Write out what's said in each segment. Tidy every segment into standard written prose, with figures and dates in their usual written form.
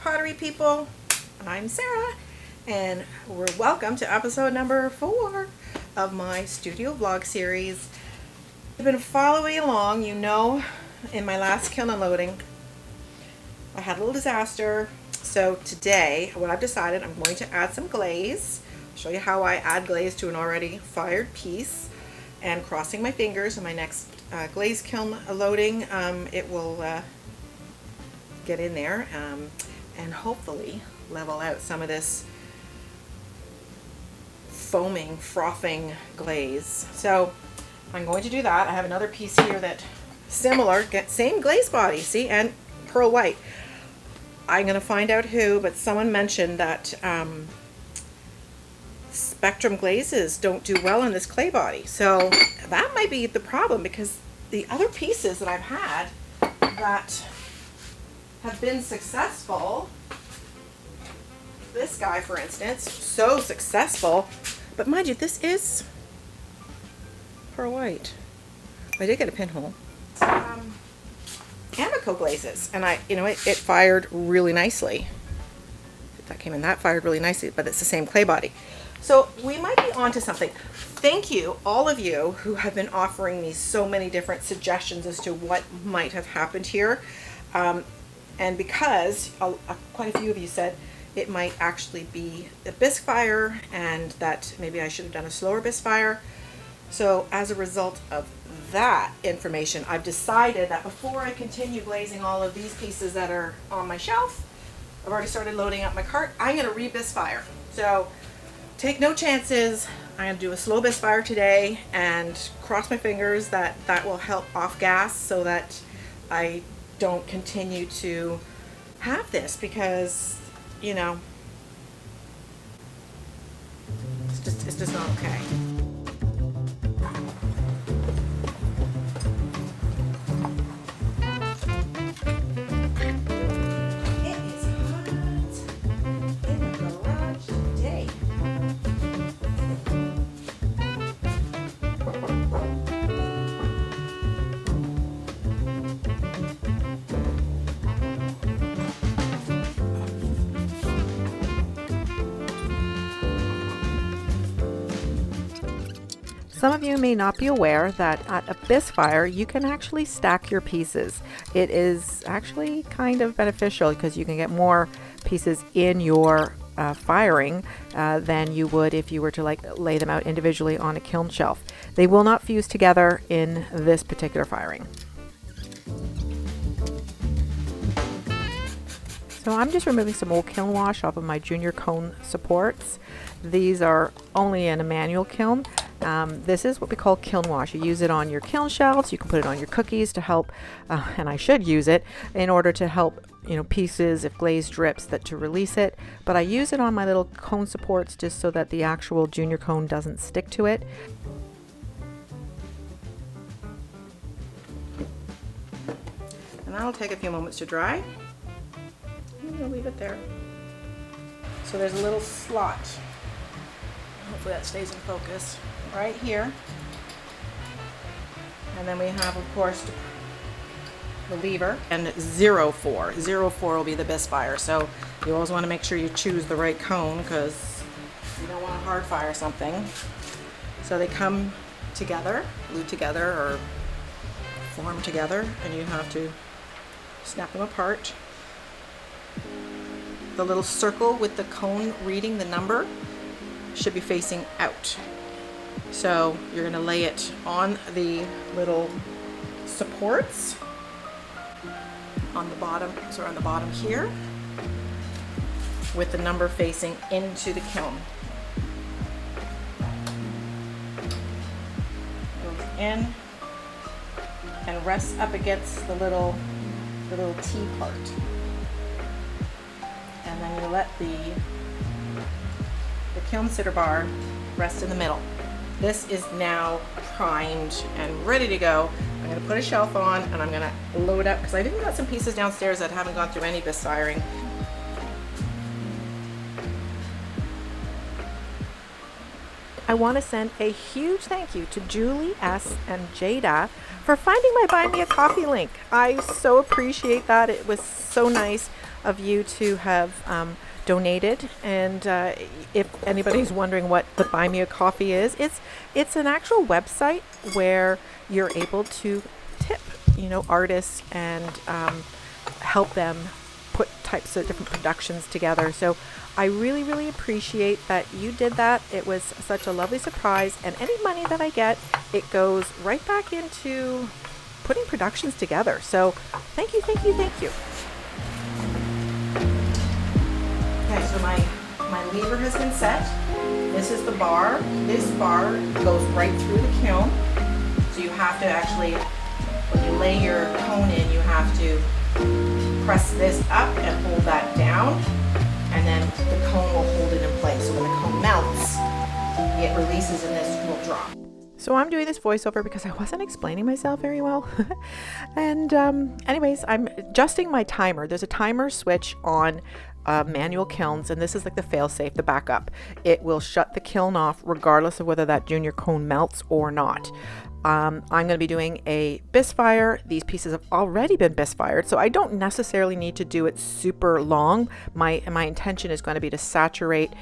Pottery people, I'm Sarah and we're welcome to episode number 4 of my studio vlog series. If you've been following along, you know in my last kiln unloading I had a little disaster. So today what I've decided, I'm going to add some glaze. I'll show you how I add glaze to an already fired piece, and crossing my fingers in my next glaze kiln loading it will get in there and hopefully level out some of this foaming, frothing glaze. So I'm going to do that. I have another piece here that similar, same glaze body, see, and pearl white. I'm going to find out who, but someone mentioned that spectrum glazes don't do well in this clay body. So that might be the problem, because the other pieces that I've had that have been successful, this guy for instance, so successful, but mind you, this is pearl white. I did get a pinhole. Amico glazes, and it fired really nicely. That came in, that fired really nicely, but it's the same clay body. So we might be onto something. Thank you, all of you who have been offering me so many different suggestions as to what might have happened here. And because quite a few of you said it might actually be a bisque fire and that maybe I should have done a slower bisque fire. So as a result of that information, I've decided that before I continue glazing all of these pieces that are on my shelf, I've already started loading up my cart, I'm going to re-bisque fire. So take no chances. I'm going to do a slow bisque fire today and cross my fingers that that will help off gas so that I don't continue to have this, because it's just not okay. It is hot in the garage today. Some of you may not be aware that at a bisque fire you can actually stack your pieces. It is actually kind of beneficial because you can get more pieces in your firing than you would if you were to lay them out individually on a kiln shelf. They will not fuse together in this particular firing. So I'm just removing some old kiln wash off of my junior cone supports. These are only in a manual kiln. This is what we call kiln wash. You use it on your kiln shelves. You can put it on your cookies to help, and I should use it in order to help, pieces, if glaze drips, to release it. But I use it on my little cone supports just so that the actual junior cone doesn't stick to it. And that'll take a few moments to dry. I'm going to leave it there. So there's a little slot. Hopefully that stays in focus right here. And then we have, of course, the lever and 04. 04 will be the bisque fire. So you always want to make sure you choose the right cone because you don't want to hard fire something. So they come together, glued together or form together, and you have to snap them apart. The little circle with the cone reading the number should be facing out. So you're going to lay it on the little supports on the bottom, so on the bottom here, with the number facing into the kiln. Goes in and rests up against the little T part. And then you let the kiln sitter bar rest in the middle. This is now primed and ready to go. I'm going to put a shelf on and I'm going to load up because I've even got some pieces downstairs that haven't gone through any bisque firing. I want to send a huge thank you to Julie S. and Jada for finding my Buy Me a Coffee link. I so appreciate that. It was so nice of you to have donated. And if anybody's wondering what the Buy Me a Coffee is, it's an actual website where you're able to tip, artists and help them put types of different productions together. So I really, really appreciate that you did that. It was such a lovely surprise, and any money that I get, it goes right back into putting productions together. So thank you, thank you, thank you. Okay, so my lever has been set. This is the bar. This bar goes right through the kiln. So you have to actually, when you lay your cone in, you have to press this up and hold that down, and then the cone will hold it in place. So when the cone melts, it releases and this will drop. So I'm doing this voiceover because I wasn't explaining myself very well. And anyways, I'm adjusting my timer. There's a timer switch on manual kilns, and this is like the fail-safe, the backup. It will shut the kiln off regardless of whether that junior cone melts or not. I'm going to be doing a bisque fire. These pieces have already been bisque fired, so I don't necessarily need to do it super long. My intention is going to be to saturate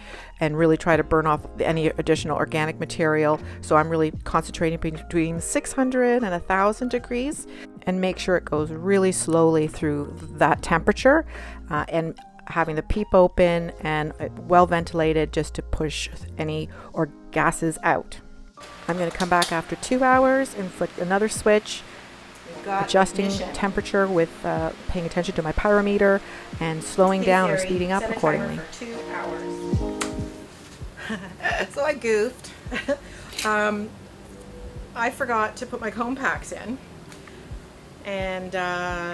and really try to burn off any additional organic material. So I'm really concentrating between 600 and 1,000 degrees and make sure it goes really slowly through that temperature, and having the peep open and well ventilated just to push any gases out. I'm going to come back after 2 hours and flick another switch, adjusting temperature with paying attention to my pyrometer and slowing down or speeding up accordingly. For 2 hours. So I goofed. I forgot to put my cone packs in, and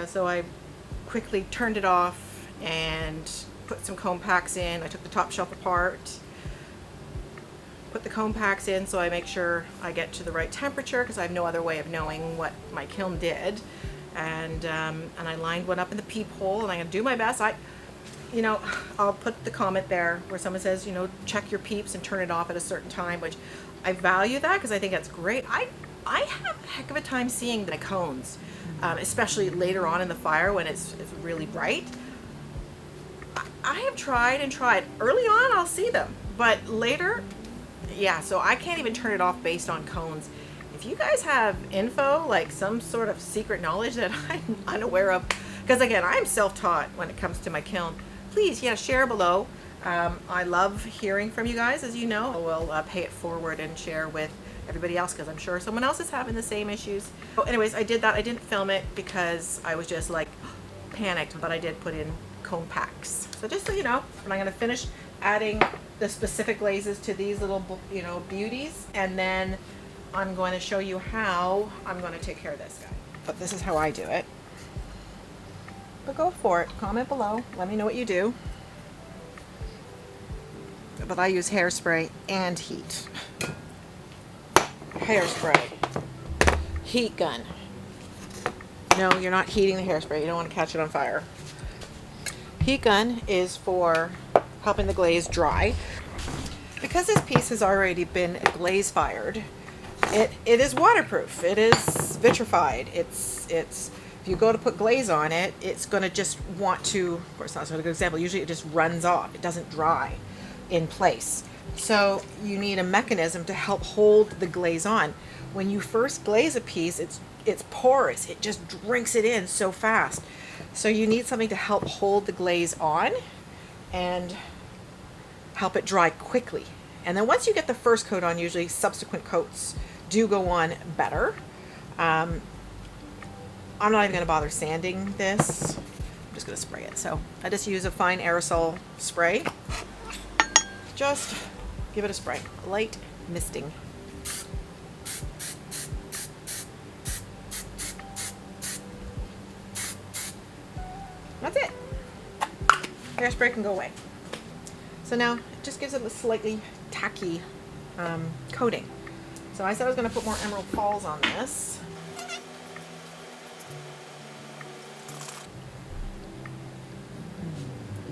so I quickly turned it off and put some cone packs in. I took the top shelf apart, put the cone packs in so I make sure I get to the right temperature, because I have no other way of knowing what my kiln did. And I lined one up in the peephole, and I'm gonna do my best. I'll put the comment there where someone says, check your peeps and turn it off at a certain time, which I value that because I think that's great. I have a heck of a time seeing the cones, especially later on in the fire when it's really bright. I have tried and tried. Early on, I'll see them, but later, yeah, so I can't even turn it off based on cones. If you guys have info, like some sort of secret knowledge that I'm unaware of, because again, I'm self-taught when it comes to my kiln, please, share below. I love hearing from you guys, as you know. We'll pay it forward and share with everybody else, because I'm sure someone else is having the same issues. So anyways, I did that. I didn't film it because I was just like panicked, but I did put in cone packs. So just so you know, and I'm going to finish adding the specific glazes to these little, beauties, and then I'm going to show you how I'm going to take care of this guy. But this is how I do it. But go for it. Comment below. Let me know what you do. But I use hairspray and heat. Hairspray. Heat gun. No, you're not heating the hairspray. You don't want to catch it on fire. Heat gun is for helping the glaze dry. Because this piece has already been glaze fired, it is waterproof. It is vitrified. It's if you go to put glaze on it, it's going to just want to, of course that's not a good example, usually it just runs off. It doesn't dry in place. So you need a mechanism to help hold the glaze on. When you first glaze a piece, it's porous. It just drinks it in so fast. So you need something to help hold the glaze on and help it dry quickly. And then once you get the first coat on, usually subsequent coats do go on better. I'm not even going to bother sanding this. I'm just going to spray it. So I just use a fine aerosol spray. Just give it a spray. Light misting. That's it. Hairspray can go away. So now it just gives it a slightly tacky coating. So I said I was going to put more emerald falls on this.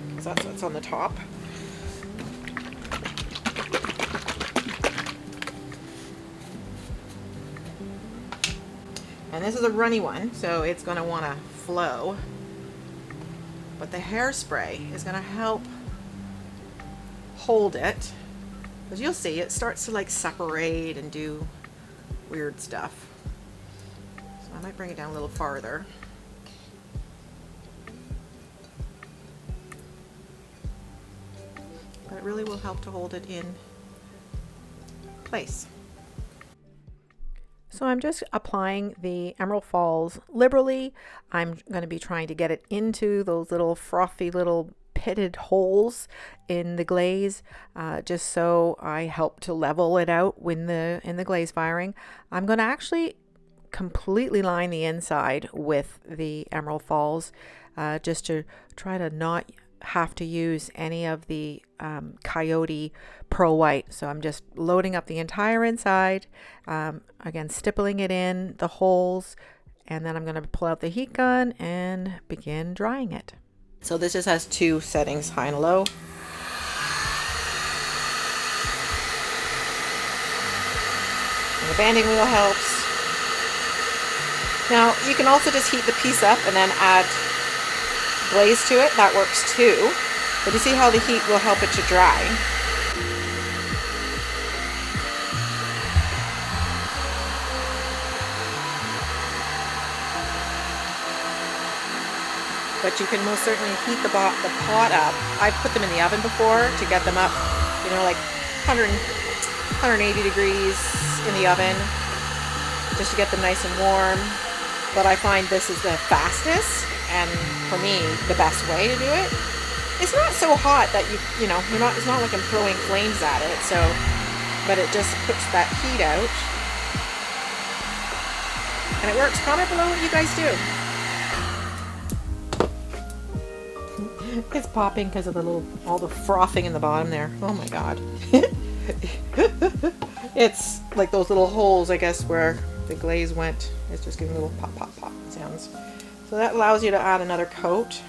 Because that's what's on the top. And this is a runny one, so it's going to want to flow. But the hairspray is going to help hold it. Because you'll see it starts to like separate and do weird stuff. So I might bring it down a little farther. But it really will help to hold it in place. So I'm just applying the Emerald Falls liberally. I'm going to be trying to get it into those little frothy little pitted holes in the glaze, just so I help to level it out when in the glaze firing. I'm going to actually completely line the inside with the Emerald Falls, just to try to not have to use any of the Coyote Pro White. So I'm just loading up the entire inside, again stippling it in the holes, and then I'm going to pull out the heat gun and begin drying it. So this just has two settings, high and low. And the banding wheel helps. Now you can also just heat the piece up and then add glaze to it. That works too. But you see how the heat will help it to dry. But you can most certainly heat the pot up. I've put them in the oven before to get them up, you know, like 180 degrees in the oven, just to get them nice and warm. But I find this is the fastest, and for me, the best way to do it. It's not so hot that you know, it's not like I'm throwing flames at it, so, but it just puts that heat out. And it works. Comment below what you guys do. It's popping because of all the frothing in the bottom there. Oh my god. It's like those little holes, I guess, where the glaze went. It's just giving little pop, pop, pop sounds. So that allows you to add another coat.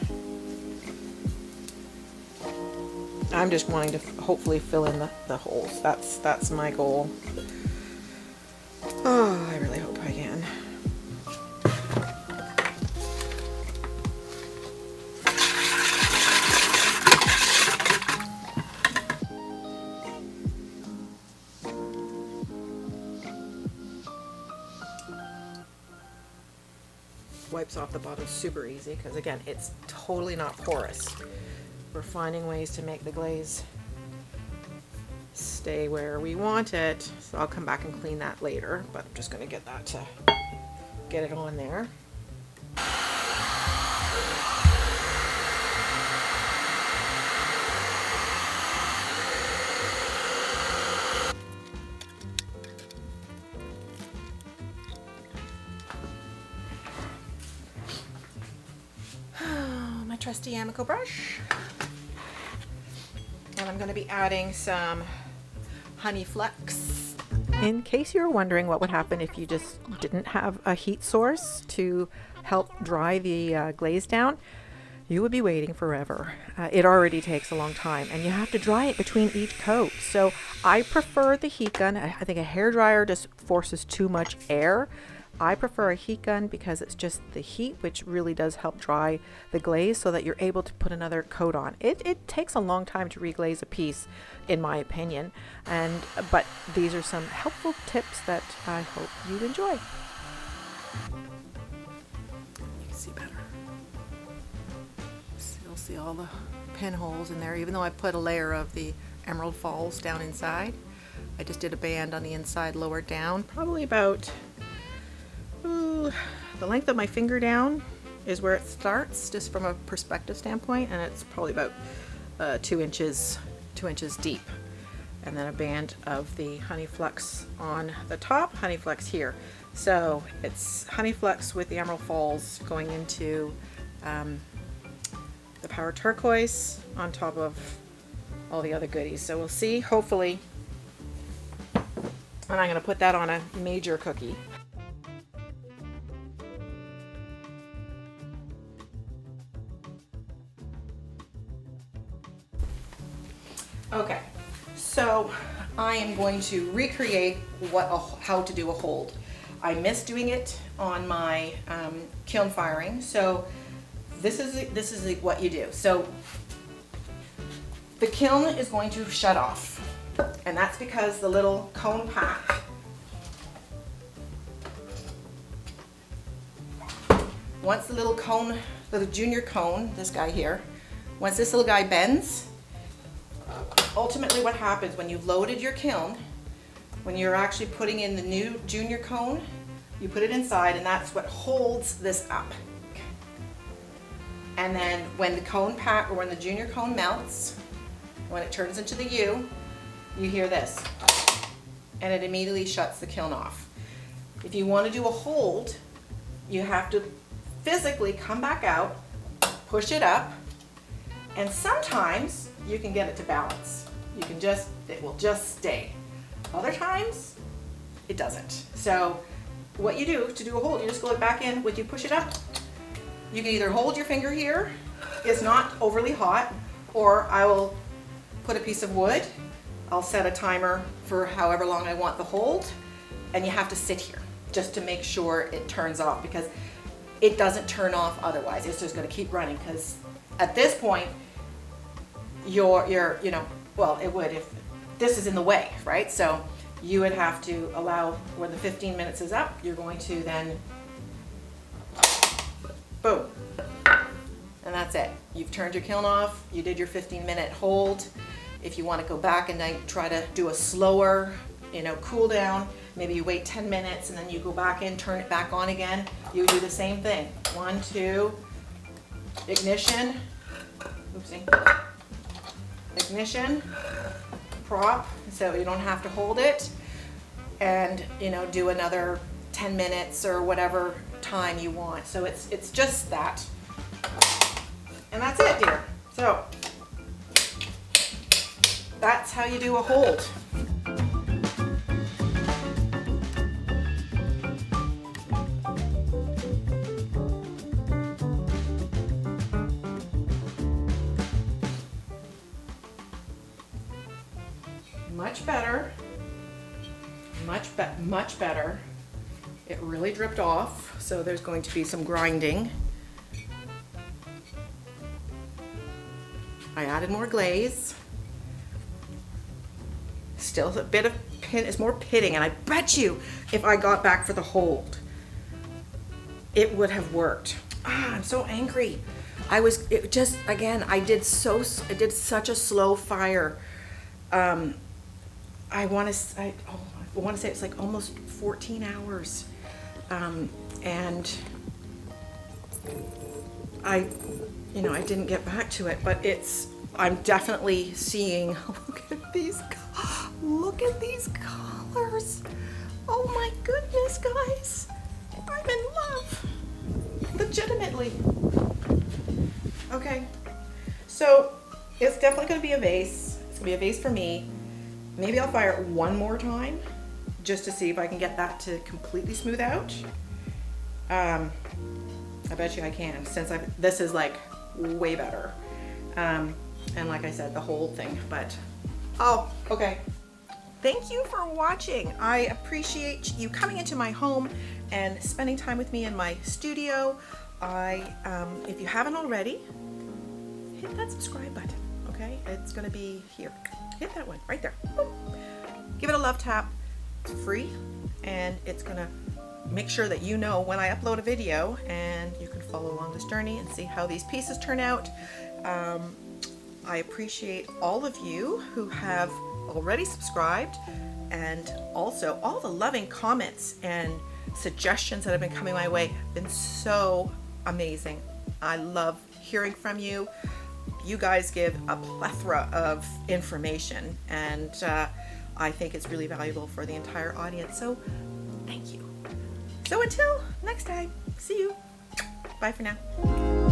I'm just wanting to hopefully fill in the holes. That's my goal. Oh, I really hope I can. Wipes off the bottom super easy because, again, it's totally not porous. We're finding ways to make the glaze stay where we want it, so I'll come back and clean that later, but I'm just going to get that to get it on there. My trusty Amico brush. And I'm going to be adding some honey flux. In case you're wondering what would happen if you just didn't have a heat source to help dry the glaze down, you would be waiting forever. It already takes a long time, and you have to dry it between each coat. So I prefer the heat gun. I think a hairdryer just forces too much air. I prefer a heat gun because it's just the heat which really does help dry the glaze so that you're able to put another coat on. It takes a long time to reglaze a piece, in my opinion, but these are some helpful tips that I hope you enjoy. You can see better. You'll see all the pinholes in there, even though I put a layer of the Emerald Falls down inside. I just did a band on the inside lower down, probably about the length of my finger down is where it starts, just from a perspective standpoint, and it's probably about 2 inches deep. And then a band of the Honey Flux on the top, Honey Flux here. So it's Honey Flux with the Emerald Falls going into the Power Turquoise on top of all the other goodies. So we'll see, hopefully. And I'm gonna put that on a major cookie. Okay, so I am going to recreate how to do a hold. I missed doing it on my kiln firing, so this is what you do. So the kiln is going to shut off, and that's because the little cone pack once the little cone, the junior cone, this guy here, once this little guy bends, ultimately what happens when you've loaded your kiln, when you're actually putting in the new junior cone, you put it inside, and that's what holds this up. And then when the cone pack, or when the junior cone melts, when it turns into the U, you hear this, and it immediately shuts the kiln off. If you want to do a hold, you have to physically come back out, push it up, and sometimes you can get it to balance. It will just stay. Other times, it doesn't. So what you do to do a hold, you just go back in, when you push it up, you can either hold your finger here, it's not overly hot, or I will put a piece of wood, I'll set a timer for however long I want the hold, and you have to sit here just to make sure it turns off, because it doesn't turn off otherwise. It's just going to keep running, because at this point, well, it would if this is in the way, right? So you would have to allow, when the 15 minutes is up, you're going to then, boom, and that's it. You've turned your kiln off, you did your 15-minute hold. If you want to go back and then try to do a slower, cool down, maybe you wait 10 minutes and then you go back in, turn it back on again. You do the same thing. 1, 2, ignition, oopsie, ignition, prop, so you don't have to hold it, and do another 10 minutes or whatever time you want. So it's just that, and that's it, dear. So that's how you do a hold. Much better, much better. It really dripped off, so there's going to be some grinding. I added more glaze. Still a bit of it's more pitting, and I bet you if I got back for the hold, it would have worked. I'm so angry. I did such a slow fire. I want to say it's like almost 14 hours, and I didn't get back to it, but I'm definitely seeing. Look at these colors. Oh my goodness, guys, I'm in love, legitimately. Okay, so it's definitely going to be a vase. It's going to be a vase for me. Maybe I'll fire it one more time just to see if I can get that to completely smooth out. I bet you I can, since this is like way better. And like I said, the whole thing, but, oh, okay. Thank you for watching. I appreciate you coming into my home and spending time with me in my studio. If you haven't already, hit that subscribe button, okay? It's gonna be here. Hit that one right there. Boop. Give it a love tap. It's free, and it's gonna make sure that you know when I upload a video, and you can follow along this journey and see how these pieces turn out. I appreciate all of you who have already subscribed, and also all the loving comments and suggestions that have been coming my way have been so amazing. I love hearing from you. You guys give a plethora of information, and I think it's really valuable for the entire audience. So thank you. So until next time, see you. Bye for now.